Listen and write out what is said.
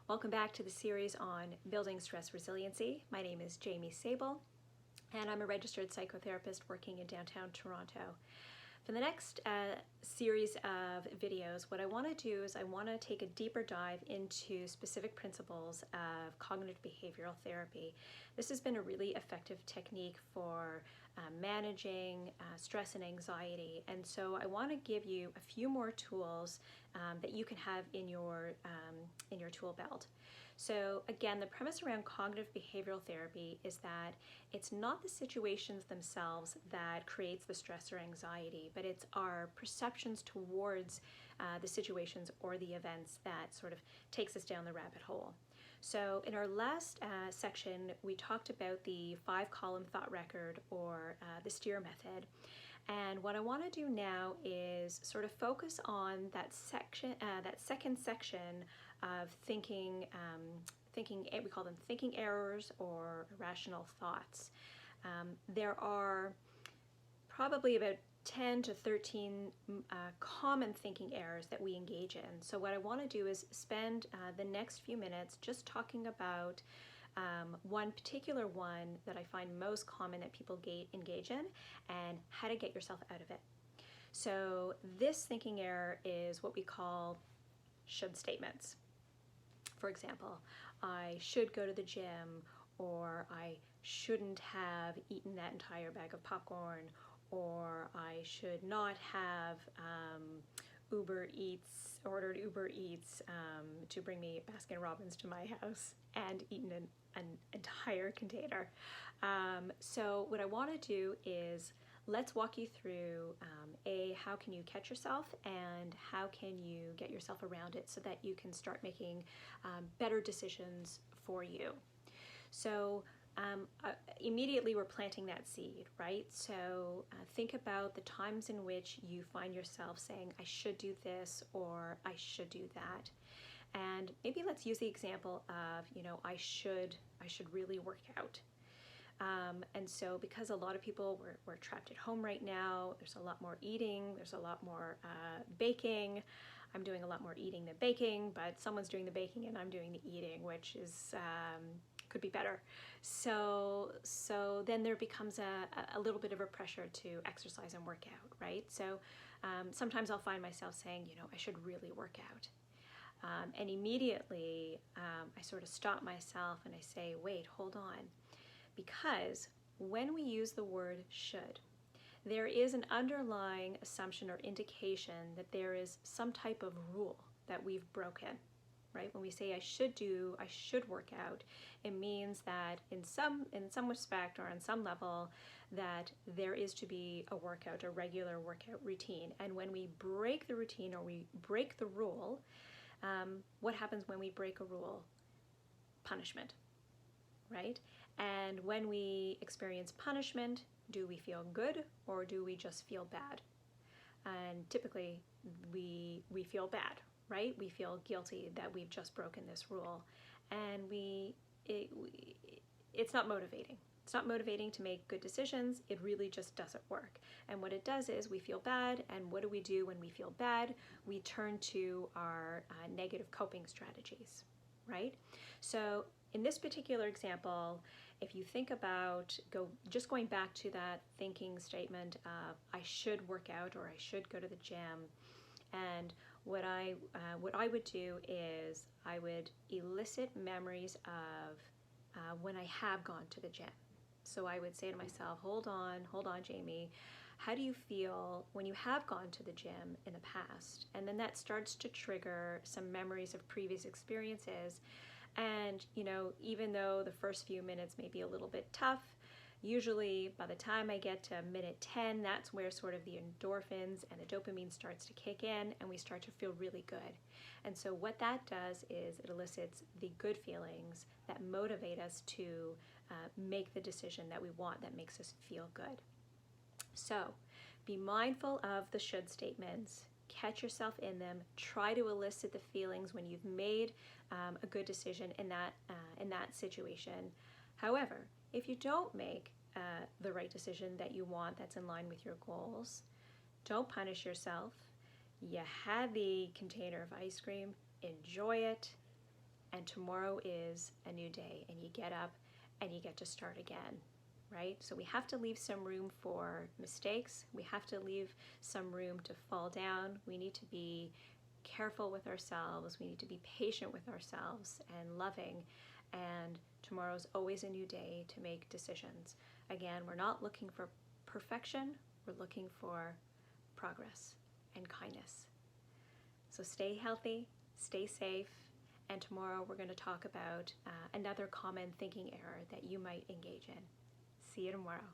Welcome back to the series on building stress resiliency. My name is Jaime and I'm a registered psychotherapist working in downtown Toronto. For the next series of videos, what I want to do is I want to take a deeper dive into specific principles of cognitive behavioral therapy. This has been a really effective technique for managing stress and anxiety, and so I want to give you a few more tools that you can have in your tool belt. So again, the premise around cognitive behavioral therapy is that it's not the situations themselves that creates the stress or anxiety, but it's our perceptions towards the situations or the events that sort of takes us down the rabbit hole. So in our last section, we talked about the 5-column thought record, or the STEER method. And what I want to do now is sort of focus on that section, that second section of thinking. We call them thinking errors or irrational thoughts. There are probably about 10 to 13 common thinking errors that we engage in. So what I want to do is spend the next few minutes just talking about one particular one that I find most common that people engage in, and how to get yourself out of it. So this thinking error is what we call should statements. For example, I should go to the gym, or I shouldn't have eaten that entire bag of popcorn, or I should not have ordered Uber Eats to bring me Baskin Robbins to my house and eaten an entire container. So what I want to do is let's walk you through how can you catch yourself, and how can you get yourself around it so that you can start making better decisions for you. So immediately we're planting that seed, right? So think about the times in which you find yourself saying, I should do this, or I should do that. And maybe let's use the example of, I should really work out. And so because a lot of people, we're trapped at home right now, there's a lot more eating, there's a lot more baking. I'm doing a lot more eating than baking, but someone's doing the baking and I'm doing the eating, which is could be better. So then there becomes a little bit of a pressure to exercise and work out, right? So sometimes I'll find myself saying, I should really work out. And immediately I sort of stop myself and I say, wait, hold on. Because when we use the word should, there is an underlying assumption or indication that there is some type of rule that we've broken, right? When we say I should work out, it means that in some respect or on some level that there is to be a regular workout routine. And when we break the routine or we break the rule, what happens when we break a rule? Punishment, right? And when we experience punishment, do we feel good or do we just feel bad? And typically we feel bad, right? We feel guilty that we've just broken this rule, and it's not motivating. It's not motivating to make good decisions. It really just doesn't work. And what it does is we feel bad, and what do we do when we feel bad? We turn to our negative coping strategies, right? So in this particular example, if you think about going back to that thinking statement of I should work out or I should go to the gym, and what I would do is I would elicit memories of when I have gone to the gym. So I would say to myself, hold on, Jaime, how do you feel when you have gone to the gym in the past? And then that starts to trigger some memories of previous experiences. And, even though the first few minutes may be a little bit tough, usually by the time I get to minute 10, that's where sort of the endorphins and the dopamine starts to kick in, and we start to feel really good. And so what that does is it elicits the good feelings that motivate us to make the decision that we want, that makes us feel good. So be mindful of the should statements. Catch yourself in them. Try to elicit the feelings when you've made a good decision in that situation. However, if you don't make the right decision that you want, that's in line with your goals, don't punish yourself. You had the container of ice cream, enjoy it, and tomorrow is a new day, and you get up and you get to start again, right? So we have to leave some room for mistakes. We have to leave some room to fall down. We need to be careful with ourselves. We need to be patient with ourselves and loving. And tomorrow's always a new day to make decisions. Again, we're not looking for perfection. We're looking for progress and kindness. So stay healthy, stay safe, and tomorrow we're going to talk about another common thinking error that you might engage in. See you tomorrow.